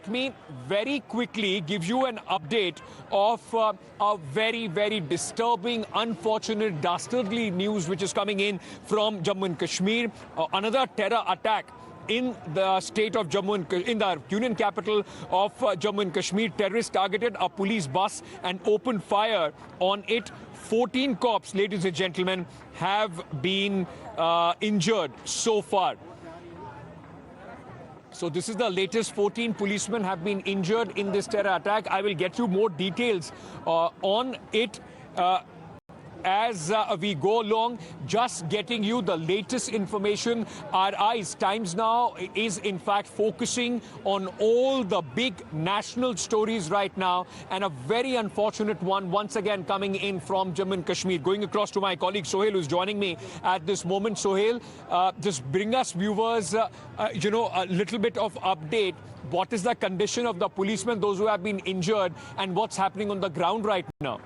let me very quickly give you an update of a very, very disturbing, unfortunate, dastardly news which is coming in from Jammu and Kashmir. Another terror attack in the state of Jammu and in the union capital of Jammu and Kashmir. Terrorists targeted a police bus and opened fire on it. 14 cops, ladies and gentlemen, have been injured so far. So this is the latest. 14 policemen have been injured in this terror attack. I will get you more details on it as we go along, just getting you the latest information. Our eyes, Times Now, is in fact focusing on all the big national stories right now, and a very unfortunate one once again coming in from Jammu and Kashmir. Going across to my colleague Sohail, who's joining me at this moment. Sohail, just bring us viewers, a little bit of update. What is the condition of the policemen, those who have been injured, and what's happening on the ground right now?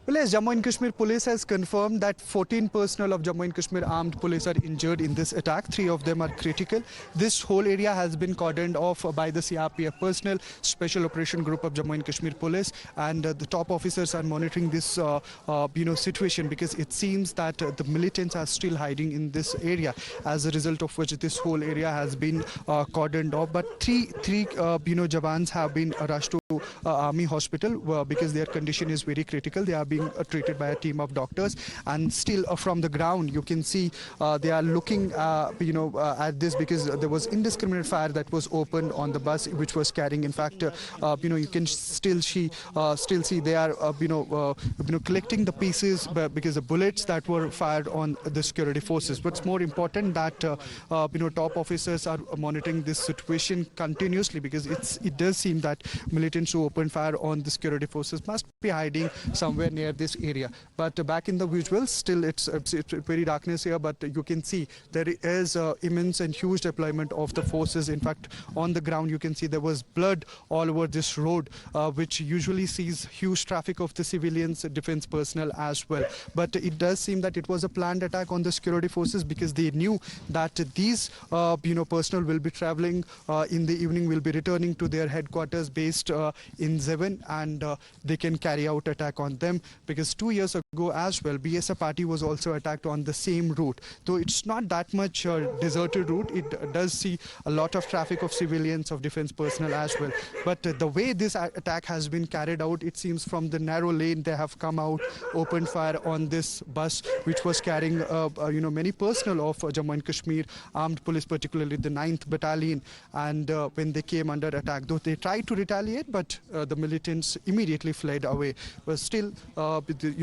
Well, yes, Jammu and Kashmir Police has confirmed that 14 personnel of Jammu and Kashmir Armed Police are injured in this attack. 3 of them are critical. This whole area has been cordoned off by the CRPF personnel, Special Operation Group of Jammu and Kashmir Police, and the top officers are monitoring this, situation, because it seems that the militants are still hiding in this area, as a result of which this whole area has been cordoned off. But three Jawans have been rushed to Army Hospital because their condition is very critical. They are being treated by a team of doctors, and still from the ground you can see they are looking at this, because there was indiscriminate fire that was opened on the bus which was carrying, in fact, you can still see they are collecting the pieces, because the bullets that were fired on the security forces. What's more important, that top officers are monitoring this situation continuously, because it does seem that militants who opened fire on the security forces must be hiding somewhere near this area. But back in the visuals, still it's very darkness here, but you can see there is immense and huge deployment of the forces. In fact, on the ground you can see there was blood all over this road, which usually sees huge traffic of the civilians, defense personnel as well. But it does seem that it was a planned attack on the security forces, because they knew that these personnel will be traveling in the evening, will be returning to their headquarters based in Zeven, and they can carry out attack on them. Because 2 years ago as well, BSF party was also attacked on the same route. Though it's not that much deserted route, it does see a lot of traffic of civilians, of defense personnel as well. But the way this attack has been carried out, it seems from the narrow lane they have come out, opened fire on this bus which was carrying many personnel of Jammu and Kashmir Armed Police, particularly the 9th Battalion. And when they came under attack, though they tried to retaliate, but the militants immediately fled away. But still,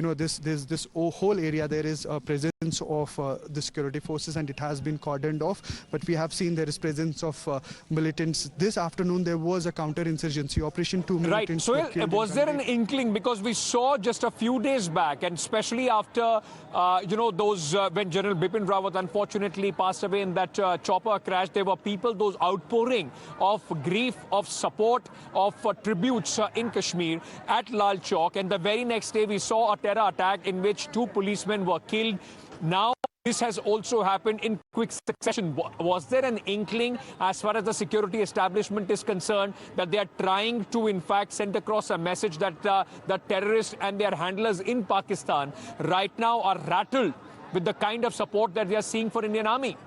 this whole area, there is a presence of the security forces, and it has been cordoned off. But we have seen there is presence of militants. This afternoon there was a counter-insurgency operation. 2 militants were killed. Right. So was there an inkling, because we saw just a few days back, and especially after those when General Bipin Rawat unfortunately passed away in that chopper crash, there were people, those outpouring of grief, of support, of tributes in Kashmir at Lal Chowk, and the very next day we saw a terror attack in which 2 policemen were killed. Now this has also happened in quick succession. Was there an inkling, as far as the security establishment is concerned, that they are trying to in fact send across a message that the terrorists and their handlers in Pakistan right now are rattled with the kind of support that they are seeing for Indian Army?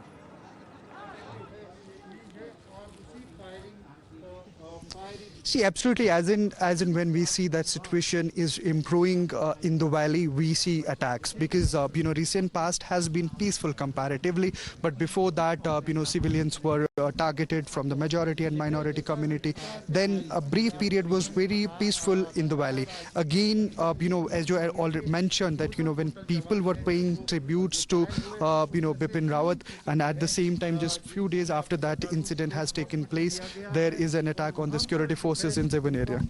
See, absolutely. As in when we see that situation is improving in the valley, we see attacks, because recent past has been peaceful comparatively, but before that civilians were targeted from the majority and minority community. Then a brief period was very peaceful in the valley. Again, as you already mentioned, that when people were paying tributes to Bipin Rawat, and at the same time, just few days after that incident has taken place, there is an attack on the security forces in Zeven area.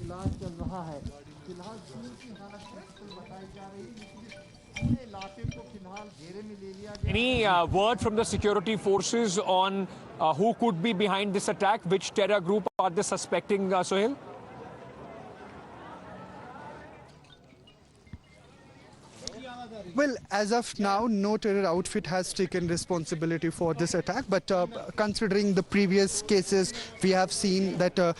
Any word from the security forces on who could be behind this attack? Which terror group are they suspecting, Sohail? Well, as of now, no terror outfit has taken responsibility for this attack. But considering the previous cases, we have seen that the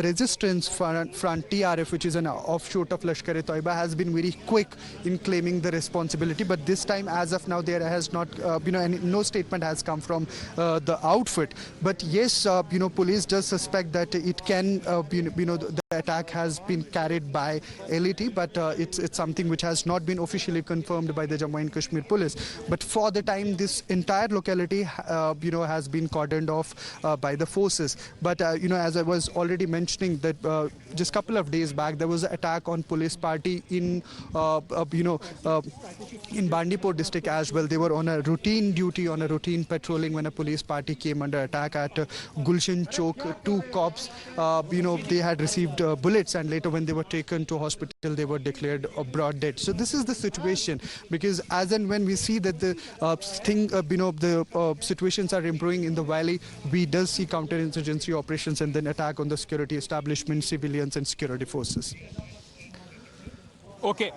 Resistance Front TRF, which is an offshoot of Lashkar-e-Toiba, has been very quick in claiming the responsibility. But this time, as of now, there has not, no statement has come from the outfit. But yes, police does suspect that it can, the attack has been carried by LET, but it's something which has not been officially confirmed by the Jammu and Kashmir police. But for the time, this entire locality, has been cordoned off by the forces. But as I was already mentioning, that just a couple of days back there was an attack on police party in Bandipur district as well. They were on a routine duty, on a routine patrolling when a police party came under attack at Gulshan Chowk. Two cops, they had received bullets, and later when they were taken to hospital, they were declared broad dead. So this is the situation, because as and when we see that the situations are improving in the valley, we does see counterinsurgency operations and then attack on the security establishment, civilians and security forces. Okay.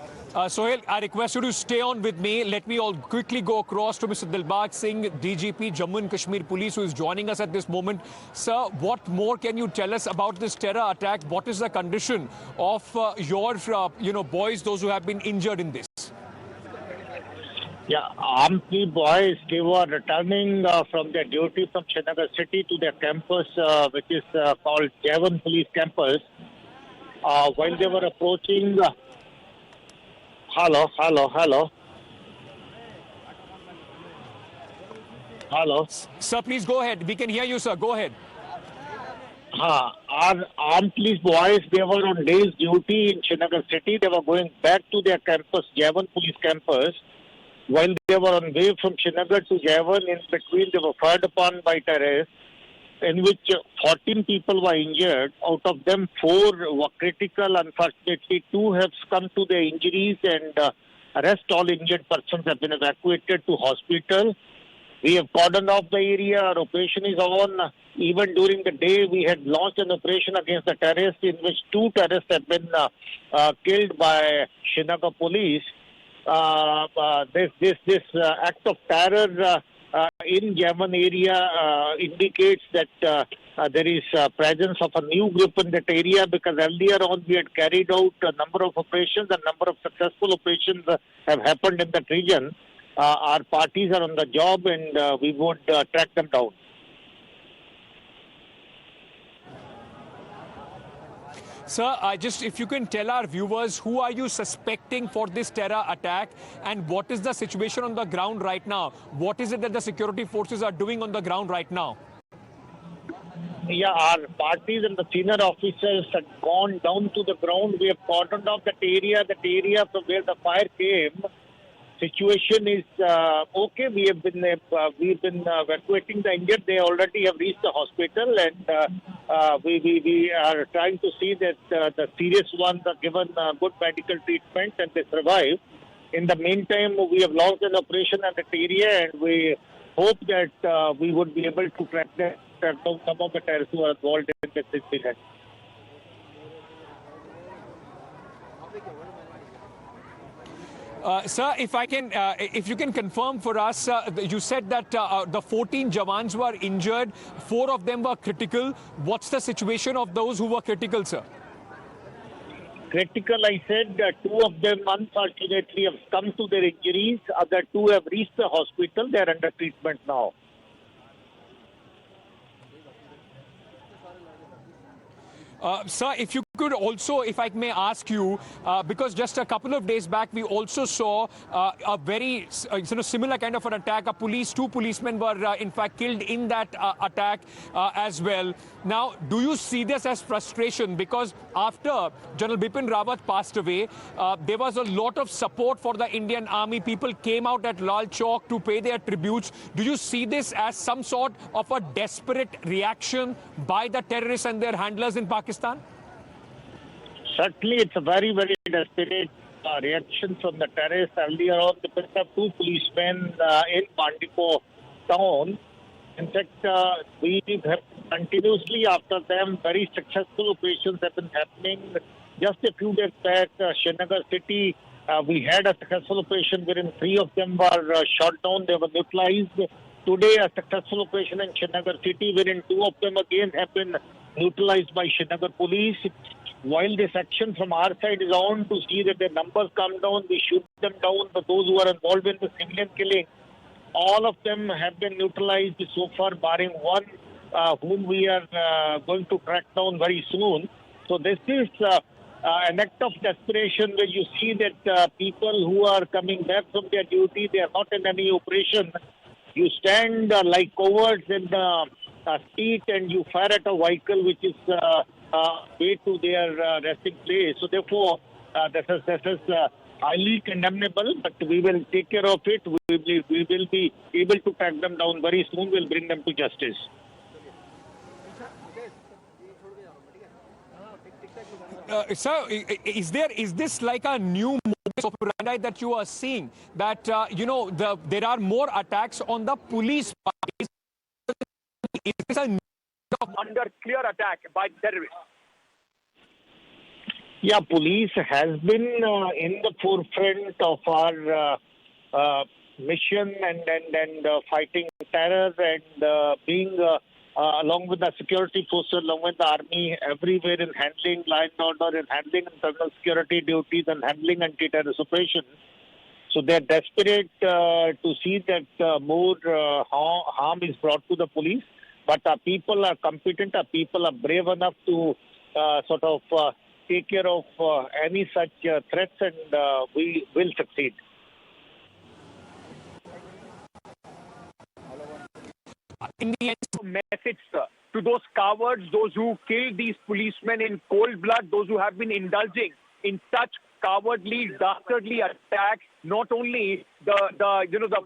Sohail, I request you to stay on with me. Let me all quickly go across to Mr. Dilbag Singh, DGP, Jammu and Kashmir Police, who is joining us at this moment. Sir, what more can you tell us about this terror attack? What is the condition of your, boys, those who have been injured in this? Yeah, armed boys, they were returning from their duty from Srinagar city to their campus, which is called Javan Police Campus. While they were approaching... Hello. Sir, please go ahead. We can hear you, sir. Go ahead. Our armed police boys, they were on day's duty in Srinagar city. They were going back to their campus, Javan Police Campus. While they were on way from Srinagar to Javan, in between they were fired upon by terrorists, in which 14 people were injured. Out of them, 4 were critical. Unfortunately, 2 have succumbed to their injuries, and rest all injured persons have been evacuated to hospital. We have cordoned off the area. Our operation is on. Even during the day, we had launched an operation against the terrorists, in which 2 terrorists have been killed by Srinagar police. This act of terror in Javan area indicates that there is presence of a new group in that area, because earlier on we had carried out a number of operations. A number of successful operations have happened in that region. Our parties are on the job, and we would track them down. Sir, if you can tell our viewers, who are you suspecting for this terror attack, and what is the situation on the ground right now? What is it that the security forces are doing on the ground right now? Yeah, our parties and the senior officers had gone down to the ground. We have cordoned off that area from where the fire came. Situation is okay. We've been evacuating the injured. They already have reached the hospital, and we are trying to see that the serious ones are given good medical treatment and they survive. In the meantime, we have launched an operation at that area, and we hope that we would be able to track down some of the terrorists who are involved in this incident. Sir, if you can confirm for us, you said that the 14 Jawans were injured, 4 of them were critical. What's the situation of those who were critical, sir? Critical, I said, 2 of them unfortunately have come to their injuries. Other 2 have reached the hospital. They are under treatment now. Sir, if you could also, if I may ask you, because just a couple of days back, we also saw a very similar kind of an attack. 2 policemen were in fact killed in that attack as well. Now, do you see this as frustration? Because after General Bipin Rawat passed away, there was a lot of support for the Indian Army. People came out at Lal Chowk to pay their tributes. Do you see this as some sort of a desperate reaction by the terrorists and their handlers in Pakistan? Certainly, it's a very, very desperate reaction from the terrorists. Earlier on, they picked up 2 policemen in Bandipur town. In fact, we have continuously after them, very successful operations have been happening. Just a few days back, Srinagar city We had a successful operation wherein 3 of them were shot down, they were neutralized. Today, a successful operation in Srinagar city wherein 2 of them again have been neutralized by Srinagar police. While this action from our side is on to see that their numbers come down, we shoot them down, but those who are involved in the civilian killing, all of them have been neutralized so far, barring one whom we are going to crack down very soon. So this is an act of desperation where you see that people who are coming back from their duty, they are not in any operation. You stand like cowards in the street and you fire at a vehicle which is way to their resting place. So therefore, this is highly condemnable, but we will take care of it. We will be able to track them down very soon. We'll bring them to justice. Sir, is this like a new modus operandi that you are seeing? That there are more attacks on the police. Is this a under clear attack by terrorists? Yeah, police has been in the forefront of our mission and fighting terror and being along with the security forces, along with the army, everywhere in handling law and order, in handling internal security duties and handling anti-terrorist operations. So they're desperate to see that more harm is brought to the police. But our people are competent, our people are brave enough to take care of any such threats, and we will succeed. in the end? Message, sir, to those cowards, those who killed these policemen in cold blood, those who have been indulging in such cowardly, dastardly attacks, not only the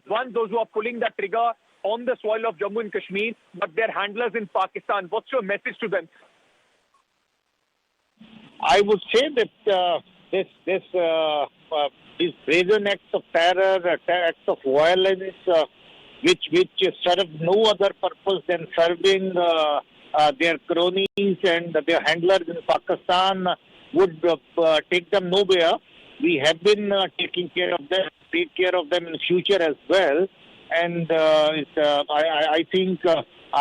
ones, those who are pulling the trigger on the soil of Jammu and Kashmir, but their handlers in Pakistan. What's your message to them? I would say that these brazen acts of terror, acts of violence, which serve no other purpose than serving their cronies and their handlers in Pakistan, would take them nowhere. We have been taking care of them, take care of them in future as well. And I think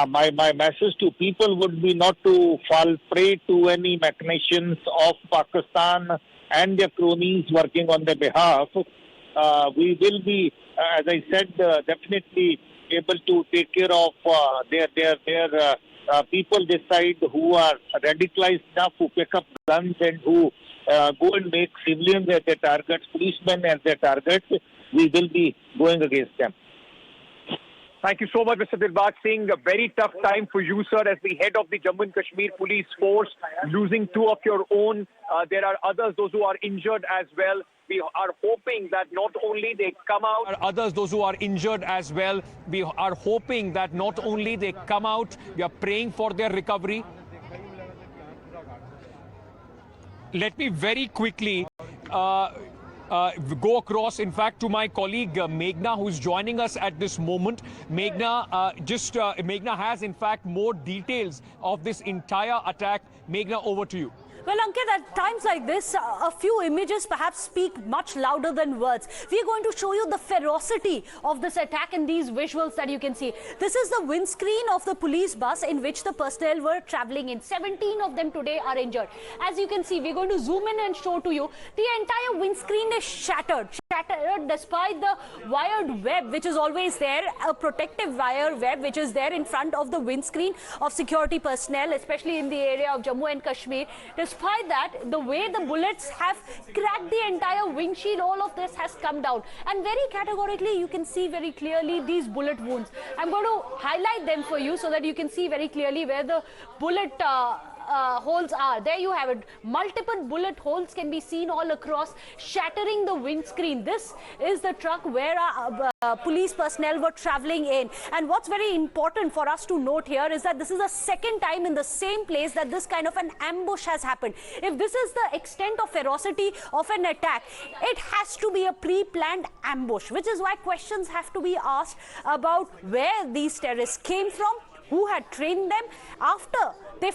my message to people would be not to fall prey to any machinations of Pakistan and their cronies working on their behalf. We will be, as I said, definitely able to take care of their people this side who are radicalized enough, who pick up guns and who go and make civilians as their targets, policemen as their targets. We will be going against them. Thank you so much, Mr. Dilbag Singh. A very tough time for you, sir, as the head of the Jammu and Kashmir Police Force, losing two of your own. There are others, those who are injured as well. We are hoping that not only they come out. Others, those who are injured as well. We are hoping that not only they come out, we are praying for their recovery. Let me very quickly go across, in fact, to my colleague Meghna, who's joining us at this moment. Meghna, Meghna has, in fact, more details of this entire attack. Meghna, over to you. Well, Ankit, at times like this, a few images perhaps speak much louder than words. We are going to show you the ferocity of this attack in these visuals that you can see. This is the windscreen of the police bus in which the personnel were traveling in. 17 of them today are injured. As you can see, we're going to zoom in and show to you the entire windscreen is shattered despite the wired web which is always there, a protective wire web which is there in front of the windscreen of security personnel, especially in the area of Jammu and Kashmir. Despite that, the way the bullets have cracked the entire windshield, all of this has come down. And very categorically, you can see very clearly these bullet wounds. I'm going to highlight them for you so that you can see very clearly where the bullet holes are. There you have it. Multiple bullet holes can be seen all across, shattering the windscreen. This is the truck where police personnel were traveling in. And what's very important for us to note here is that this is the second time in the same place that this kind of an ambush has happened. If this is the extent of ferocity of an attack, it has to be a pre-planned ambush, which is why questions have to be asked about where these terrorists came from, who had trained them. After They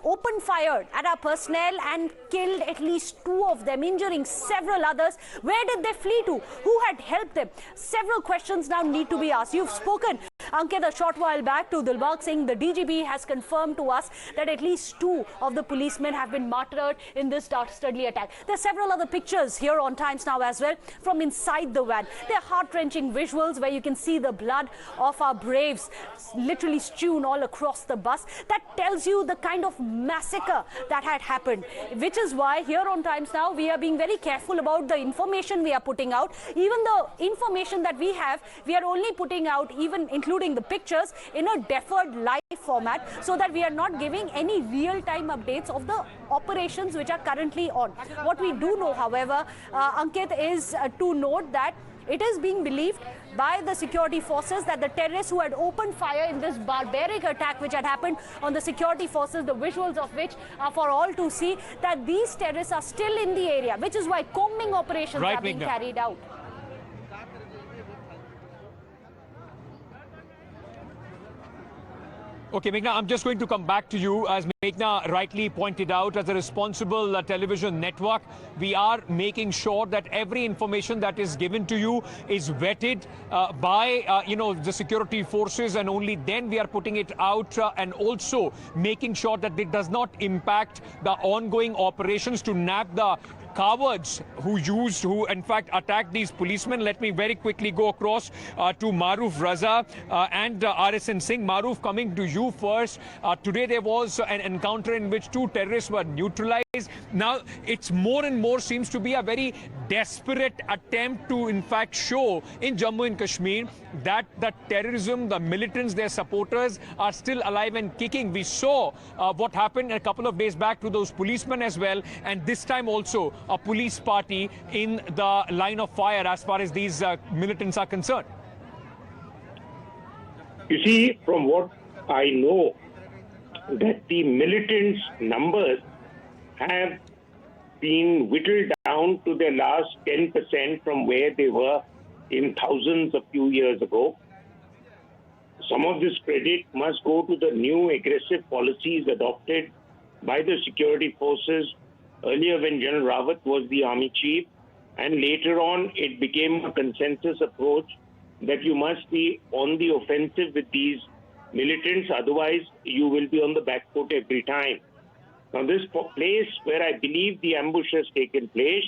opened fire at our personnel and killed at least 2 of them, injuring several others. Where did they flee to? Who had helped them? Several questions now need to be asked. You've spoken, Ankit, a short while back to Dilbagh Singh. The DGP has confirmed to us that at least 2 of the policemen have been martyred in this dastardly attack. There are several other pictures here on Times Now as well from inside the van. They're heart-wrenching visuals where you can see the blood of our braves literally strewn all across the bus. That tells you the kind of massacre that had happened, which is why here on Times Now we are being very careful about the information we are putting out. Even the information that we have, we are only putting out, even including the pictures, in a deferred live format, so that we are not giving any real-time updates of the operations which are currently on. What we do know, however, Ankit, is to note that it is being believed by the security forces that the terrorists who had opened fire in this barbaric attack which had happened on the security forces, the visuals of which are for all to see, that these terrorists are still in the area, which is why combing operations are being carried out. Okay, Meghna, I'm just going to come back to you. As Meghna rightly pointed out, as a responsible television network, we are making sure that every information that is given to you is vetted by, the security forces, and only then we are putting it out, and also making sure that it does not impact the ongoing operations to nab the cowards who in fact attacked these policemen. Let me very quickly go across to Maruf Raza and RSN Singh. Maruf, coming to you first. Today there was an encounter in which 2 terrorists were neutralized. Now it's more and more seems to be a very desperate attempt to in fact show in Jammu and Kashmir that the terrorism, the militants, their supporters are still alive and kicking. We saw what happened a couple of days back to those policemen as well, and this time also a police party in the line of fire as far as these militants are concerned. You see, from what I know, that the militants' numbers have been whittled down to their last 10% from where they were in thousands a few years ago. Some of this credit must go to the new aggressive policies adopted by the security forces earlier when General Rawat was the army chief, and later on it became a consensus approach that you must be on the offensive with these militants, otherwise you will be on the back foot every time. Now this place where I believe the ambush has taken place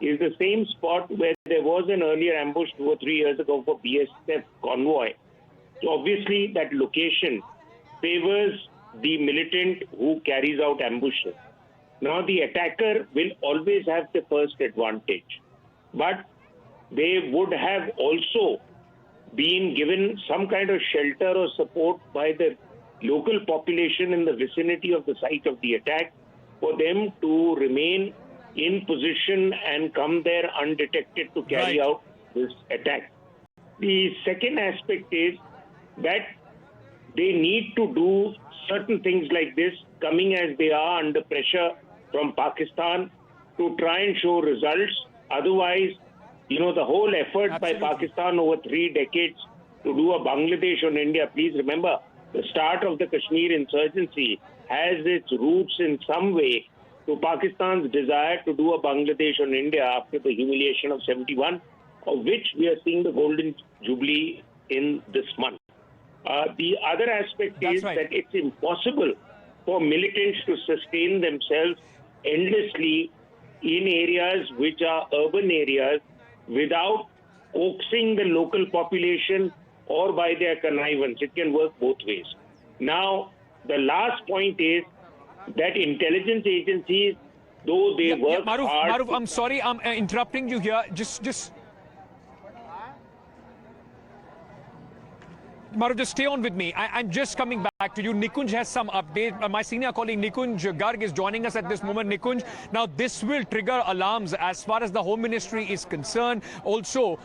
is the same spot where there was an earlier ambush 2 or 3 years ago for BSF convoy. So obviously that location favors the militant who carries out ambushes. Now the attacker will always have the first advantage, but they would have also been given some kind of shelter or support by the local population in the vicinity of the site of the attack for them to remain in position and come there undetected to carry out this attack. The second aspect is that they need to do certain things like this, coming as they are under pressure from Pakistan, to try and show results. Otherwise, the whole effort by Pakistan over 3 decades to do a Bangladesh on India, please remember, the start of the Kashmir insurgency has its roots in some way to Pakistan's desire to do a Bangladesh on India after the humiliation of 71, of which we are seeing the golden jubilee in this month. The other aspect is that it's impossible for militants to sustain themselves endlessly in areas which are urban areas without coaxing the local population or by their connivance. It can work both ways. Now, the last point is that intelligence agencies, though they work hard... Maruf, I'm sorry, I'm interrupting you here. Maruf, just stay on with me. I'm just coming back to you. Nikunj has some update. My senior colleague Nikunj Garg is joining us at this moment. Nikunj, now this will trigger alarms as far as the Home Ministry is concerned. Also,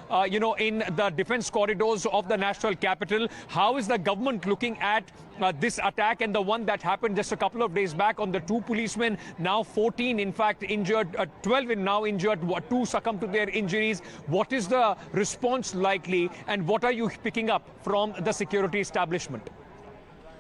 in the defense corridors of the national capital, how is the government looking at this attack and the one that happened just a couple of days back on the 2 policemen, now 14 in fact injured, 12 now injured, 2 succumbed to their injuries. What is the response likely, and what are you picking up from the security establishment?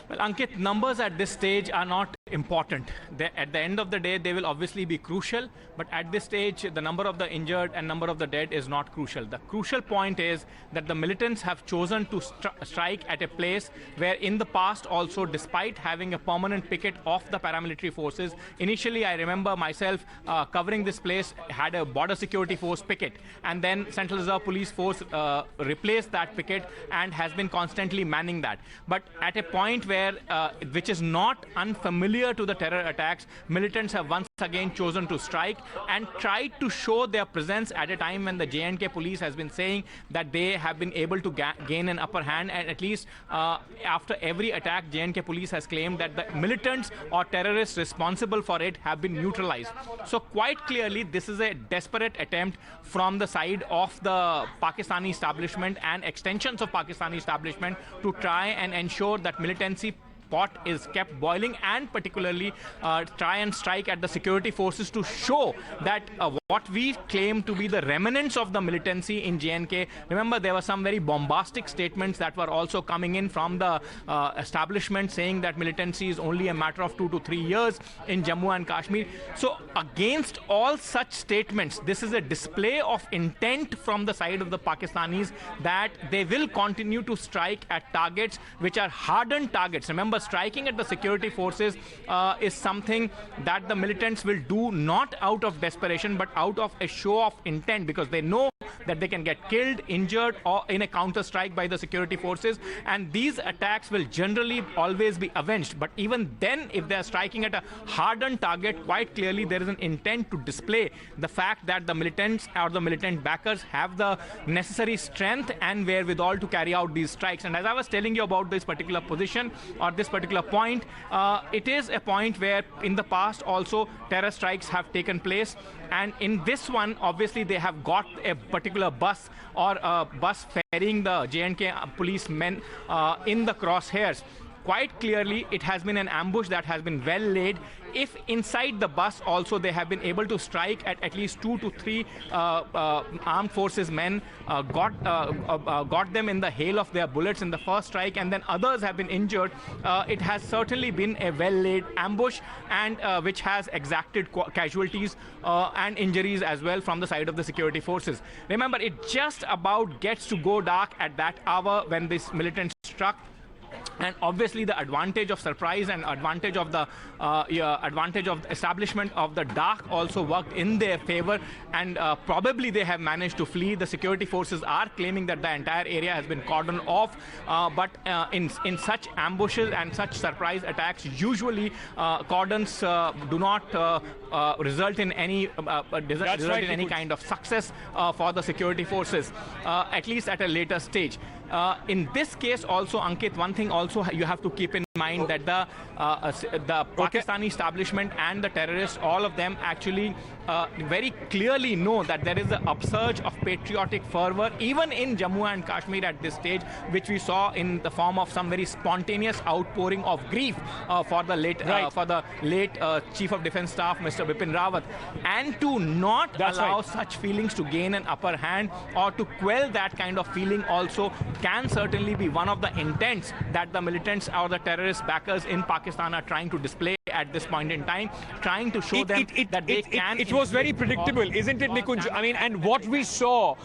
Well, Ankit, numbers at this stage are not important. At the end of the day, they will obviously be crucial, but at this stage, the number of the injured and number of the dead is not crucial. The crucial point is that the militants have chosen to strike at a place where in the past also, despite having a permanent picket of the paramilitary forces, initially I remember myself covering this place, had a border security force picket, and then Central Reserve Police Force replaced that picket and has been constantly manning that. But at a point where which is not unfamiliar to the terror attacks, militants have once again chosen to strike and tried to show their presence at a time when the J&K police has been saying that they have been able to gain an upper hand, and at least after every attack, J&K police has claimed that the militants or terrorists responsible for it have been neutralized. So quite clearly, this is a desperate attempt from the side of the Pakistani establishment and extensions of Pakistani establishment to try and ensure that militancy pot is kept boiling, and particularly try and strike at the security forces to show that what we claim to be the remnants of the militancy in J&K. Remember, there were some very bombastic statements that were also coming in from the establishment saying that militancy is only a matter of 2 to 3 years in Jammu and Kashmir. So against all such statements, this is a display of intent from the side of the Pakistanis that they will continue to strike at targets which are hardened targets. Remember, striking at the security forces is something that the militants will do not out of desperation but out of a show of intent, because they know that they can get killed, injured, or in a counter strike by the security forces, and these attacks will generally always be avenged. But even then, if they are striking at a hardened target, quite clearly there is an intent to display the fact that the militants or the militant backers have the necessary strength and wherewithal to carry out these strikes. And as I was telling you about this particular position or this particular point, it is a point where in the past also terror strikes have taken place, and in this one obviously they have got a particular bus or a bus ferrying the J&K policemen in the crosshairs. Quite clearly, it has been an ambush that has been well laid. If inside the bus also they have been able to strike at least 2 to 3 armed forces men, got them in the hail of their bullets in the first strike, and then others have been injured, it has certainly been a well laid ambush, and which has exacted casualties and injuries as well from the side of the security forces. Remember, it just about gets to go dark at that hour when this militant struck. And obviously the advantage of surprise and advantage of the establishment of the dark also worked in their favor, and probably they have managed to flee. The security forces are claiming that the entire area has been cordoned off, but in such ambushes and such surprise attacks, usually cordons do not result in any kind of success for the security forces, at least at a later stage. In this case also, Ankit, one thing also you have to keep in mind that the Pakistani establishment and the terrorists, all of them actually very clearly know that there is an upsurge of patriotic fervor even in Jammu and Kashmir at this stage, which we saw in the form of some very spontaneous outpouring of grief for the late Chief of Defence Staff, Mr. Bipin Rawat, and to not allow such feelings to gain an upper hand or to quell that kind of feeling also can certainly be one of the intents that the militants or the terrorist backers in Pakistan are trying to display at this point in time, trying to show them that they can. It was very predictable, isn't it, Nikunj? I mean, and what we saw,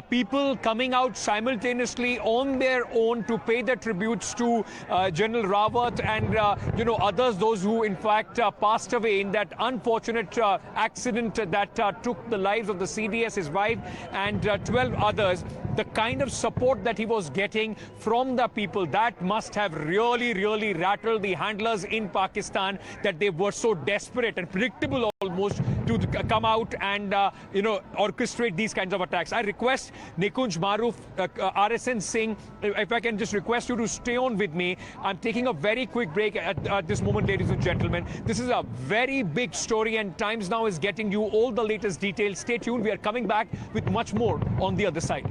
people coming out simultaneously on their own to pay their tributes to General Rawat and, others, those who in fact passed away in that unfortunate accident that took the lives of the CDS, his wife, and 12 others. The kind of support that he was getting from the people, that must have really, really rattled the handlers in Pakistan, that they were so desperate and predictable almost to come out and, orchestrate these kinds of attacks. I request Nikunj Maroof, RSN Singh, if I can just request you to stay on with me. I'm taking a very quick break at this moment, ladies and gentlemen. This is a very big story, and Times Now is getting you all the latest details. Stay tuned. We are coming back with much more on the other side.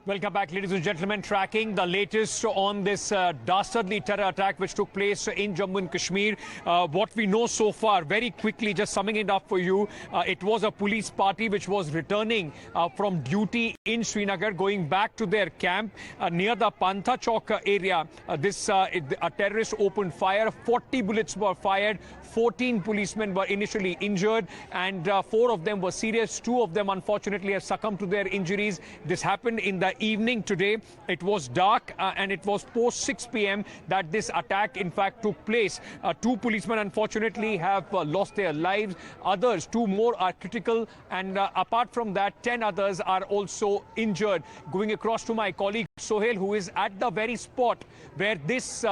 Welcome back, ladies and gentlemen. Tracking the latest on this dastardly terror attack which took place in Jammu and Kashmir. What we know so far, very quickly, just summing it up for you, it was a police party which was returning from duty in Srinagar, going back to their camp near the Pantha Chowk area. A terrorist opened fire. 40 bullets were fired. 14 policemen were initially injured, and 4 of them were serious. 2 of them, unfortunately, have succumbed to their injuries. This happened in the evening today. It was dark and it was post 6 p.m. that this attack in fact took place. 2 policemen unfortunately have lost their lives. Others, 2 more are critical, and apart from that 10 others are also injured. Going across to my colleague Sohail, who is at the very spot where this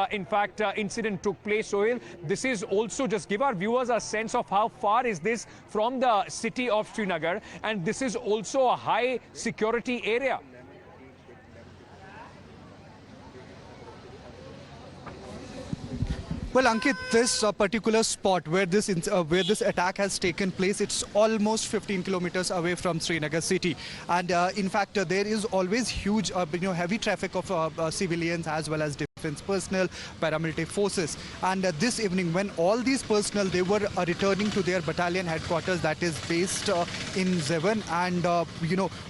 incident took place. Sohail, this is also, just give our viewers a sense of how far is this from the city of Srinagar, and this is also a high security area. Well, Ankit, this particular spot where this attack has taken place, it's almost 15 kilometers away from Srinagar city, and in fact, there is always huge, heavy traffic of civilians as well as defense personnel, paramilitary forces. And this evening, when all these personnel they were returning to their battalion headquarters, that is based in Zevan, and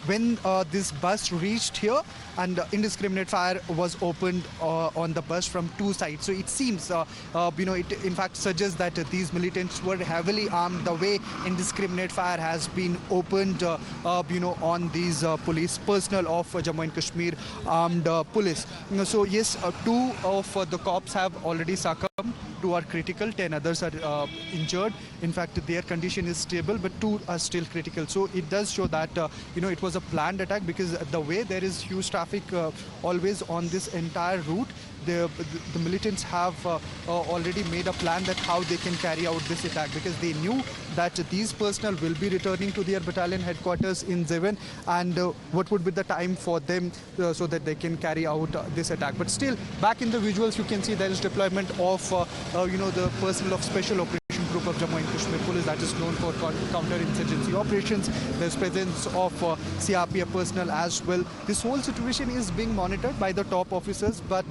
when this bus reached here, and indiscriminate fire was opened on the bus from 2 sides. So it seems, it in fact suggests that these militants were heavily armed. The way indiscriminate fire has been opened, on these police personnel of Jammu and Kashmir armed police. So yes, 2 of the cops have already succumbed. 2 are critical, 10 others are injured. In fact, their condition is stable, but 2 are still critical. So it does show that it was a planned attack, because the way there is huge traffic always on this entire route, the militants have already made a plan that how they can carry out this attack, because they knew that these personnel will be returning to their battalion headquarters in Zevan, and what would be the time for them so that they can carry out this attack. But still, back in the visuals, you can see there is deployment of the personnel of Special Operation Group of Jammu and Kashmir Police, that is known for counter-insurgency operations. There's presence of CRPF personnel as well. This whole situation is being monitored by the top officers, but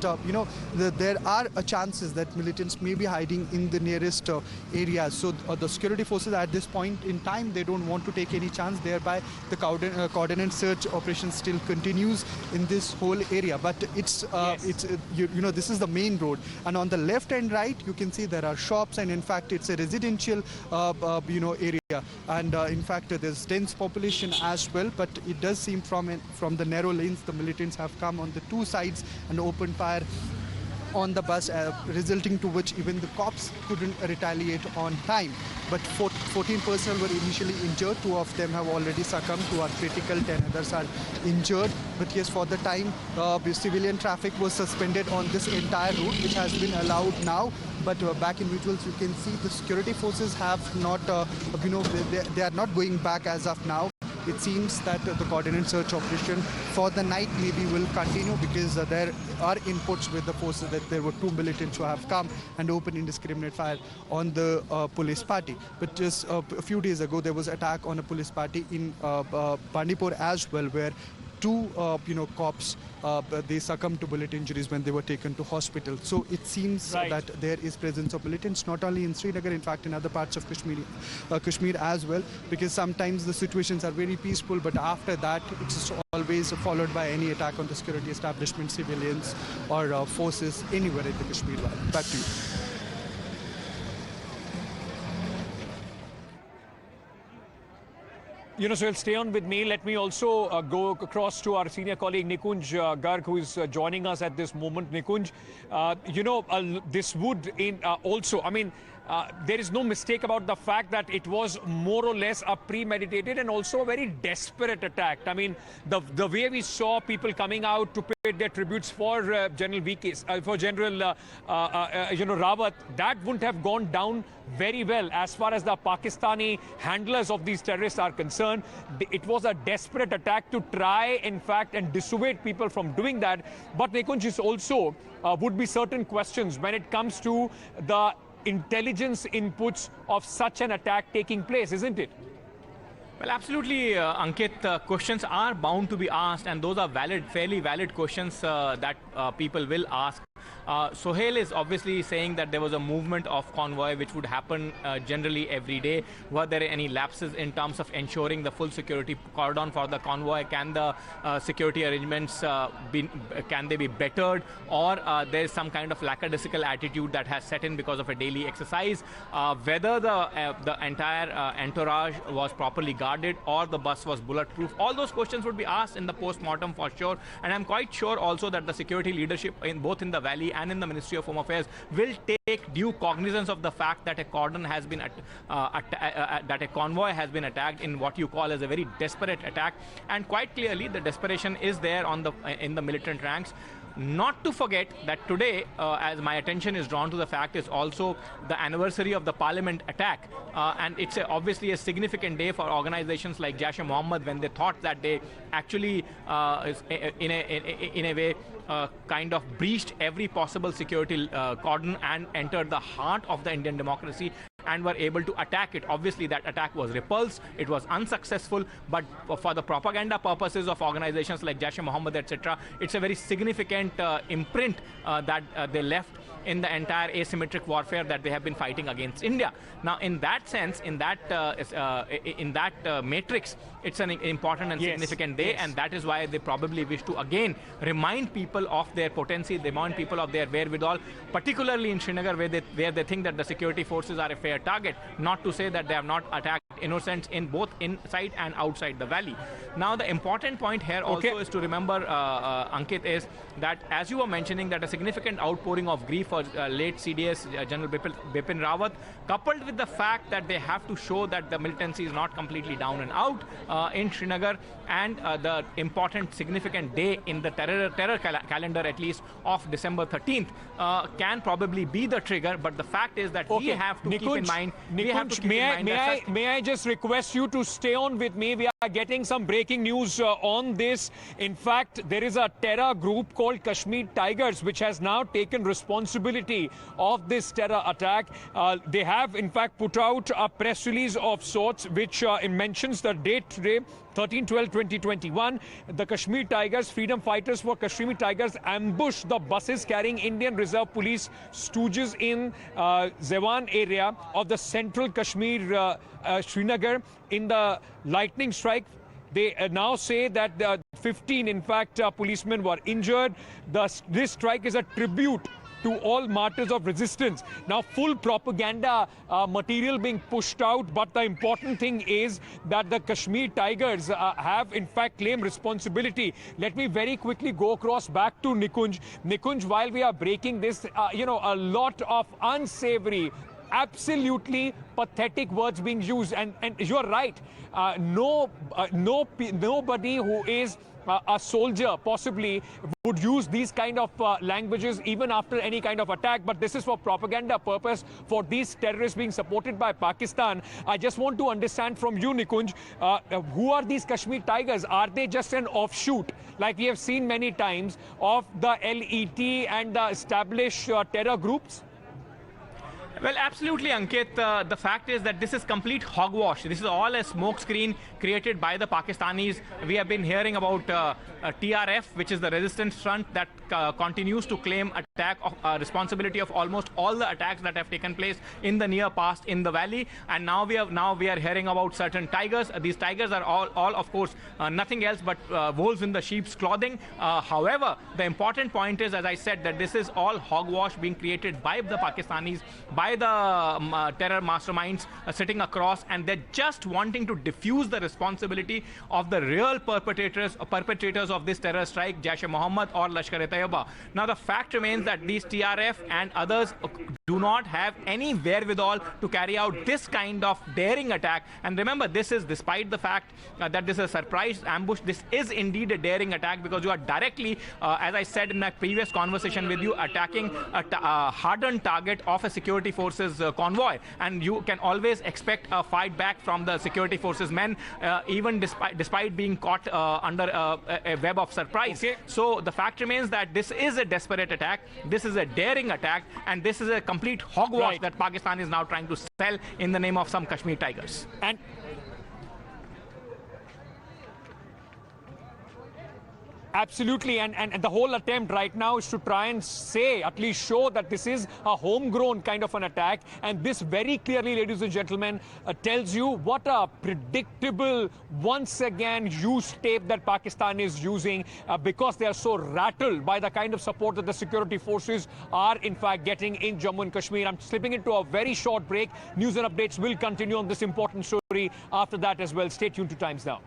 there are chances that militants may be hiding in the nearest areas. So the security forces at this point in time, they don't want to take any chance. Thereby, the coordinated search operation still continues in this whole area. But this is the main road, and on the left and right, you can see there are shops, and in fact, it's a residential area, and in fact there's dense population as well. But it does seem from the narrow lanes, the militants have come on the 2 sides and opened fire on the bus, resulting to which even the cops couldn't retaliate on time. But 14 personnel were initially injured. 2 of them have already succumbed. 2 are critical, 10 others are injured. But yes, for the time, civilian traffic was suspended on this entire route, which has been allowed now. But back in visuals, you can see the security forces have not, they are not going back as of now. It seems that the coordinated search operation for the night maybe will continue, because there are inputs with the forces that there were 2 militants who have come and opened indiscriminate fire on the police party. But just a few days ago, there was attack on a police party in Bandipur as well, where 2 cops they succumbed to bullet injuries when they were taken to hospital. So it seems that there is presence of militants not only in Srinagar, in fact in other parts of Kashmir as well, because sometimes the situations are very peaceful, but after that it's always followed by any attack on the security establishment, civilians or forces anywhere in the Kashmir Valley. Back to you. So you'll stay on with me. Let me also go across to our senior colleague Nikunj Garg, who is joining us at this moment. Nikunj, this would also, there is no mistake about the fact that it was more or less a premeditated and also a very desperate attack. The way we saw people coming out to pay their tributes for General Rawat, that wouldn't have gone down very well as far as the Pakistani handlers of these terrorists are concerned. It was a desperate attack to try, in fact, and dissuade people from doing that. But Nikunj, also would be certain questions when it comes to the intelligence inputs of such an attack taking place, isn't it? Well, absolutely, Ankit. Questions are bound to be asked, and those are valid, fairly valid questions that people will ask. Sohail is obviously saying that there was a movement of convoy which would happen generally every day. Were there any lapses in terms of ensuring the full security cordon for the convoy? Can the security arrangements can they be bettered, or there is some kind of lackadaisical attitude that has set in because of a daily exercise? Whether the entire entourage was properly guarded or the bus was bulletproof, all those questions would be asked in the post-mortem for sure. And I'm quite sure also that the security leadership in both in the Valley and in the Ministry of Home Affairs will take due cognizance of the fact that a cordon has been that a convoy has been attacked in what you call as a very desperate attack, and quite clearly the desperation is there on the in the militant ranks. Not to forget that today, as my attention is drawn to the fact, is also the anniversary of the Parliament attack. And it's obviously a significant day for organizations like Jaish-e-Mohammed when they thought that they actually, in a way, kind of breached every possible security cordon and entered the heart of the Indian democracy and were able to attack it. Obviously, that attack was repulsed. It was unsuccessful. But for the propaganda purposes of organizations like Jaish-e-Mohammed, etc., it's a very significant imprint that they left in the entire asymmetric warfare that they have been fighting against India. Now, in that sense, in that matrix, it's an important and significant day, and that is why they probably wish to again remind people of their potency, remind people of their wherewithal, particularly in Srinagar, where they think that the security forces are a fair target. Not to say that they have not attacked innocents in both inside and outside the valley. Now, the important point here also is to remember, Ankit, is that as you were mentioning, that a significant outpouring of grief for late CDS General Bipin Rawat, coupled with the fact that they have to show that the militancy is not completely down and out in Srinagar, and the important significant day in the terror calendar, at least, of December 13th, can probably be the trigger. But the fact is that we have to keep in mind. May I just request you to stay on with me? We are getting some breaking news on this. In fact, there is a terror group called Kashmir Tigers which has now taken responsibility of this terror attack. They have, in fact, put out a press release of sorts which mentions the date today, 13/12/2021. The Kashmir Tigers, freedom fighters for Kashmir Tigers, ambushed the buses carrying Indian Reserve Police stooges in Zewan area of the central Kashmir, Srinagar, in the lightning strike. They now say that 15, in fact, policemen were injured. This strike is a tribute to all martyrs of resistance. Now, full propaganda material being pushed out, but the important thing is that the Kashmir Tigers have, in fact, claimed responsibility. Let me very quickly go across back to Nikunj. Nikunj, while we are breaking this, a lot of unsavory, absolutely pathetic words being used, and you're right. Nobody who is a soldier possibly would use these kind of languages even after any kind of attack, but this is for propaganda purpose for these terrorists being supported by Pakistan. I just want to understand from you, Nikunj, who are these Kashmir Tigers? Are they just an offshoot, like we have seen many times, of the LET and the established terror groups? Well, absolutely, Ankit. The fact is that this is complete hogwash. This is all a smokescreen created by the Pakistanis. We have been hearing about TRF, which is the resistance front that continues to claim responsibility of almost all the attacks that have taken place in the near past in the valley. And now we are hearing about certain tigers. These tigers are all of course, nothing else but wolves in the sheep's clothing. However, the important point is, as I said, that this is all hogwash being created by the Pakistanis, by the terror masterminds sitting across, and they're just wanting to diffuse the responsibility of the real perpetrators of this terror strike, Jaish-e-Mohammed or Lashkar-e-Taiba. Now, the fact remains that these TRF and others do not have any wherewithal to carry out this kind of daring attack. And remember, this is despite the fact that this is a surprise ambush. This is indeed a daring attack because you are directly, as I said in my previous conversation with you, attacking a hardened target of a security forces convoy, and you can always expect a fight back from the security forces men, even despite being caught under a web of surprise. So the fact remains that this is a desperate attack, this is a daring attack, and this is a complete hogwash that Pakistan is now trying to sell in the name of some Kashmir Tigers. Absolutely, and the whole attempt right now is to try and say, at least show that this is a homegrown kind of an attack. And this very clearly, ladies and gentlemen, tells you what a predictable, once again, used tape that Pakistan is using because they are so rattled by the kind of support that the security forces are, in fact, getting in Jammu and Kashmir. I'm slipping into a very short break. News and updates will continue on this important story after that as well. Stay tuned to Times Now.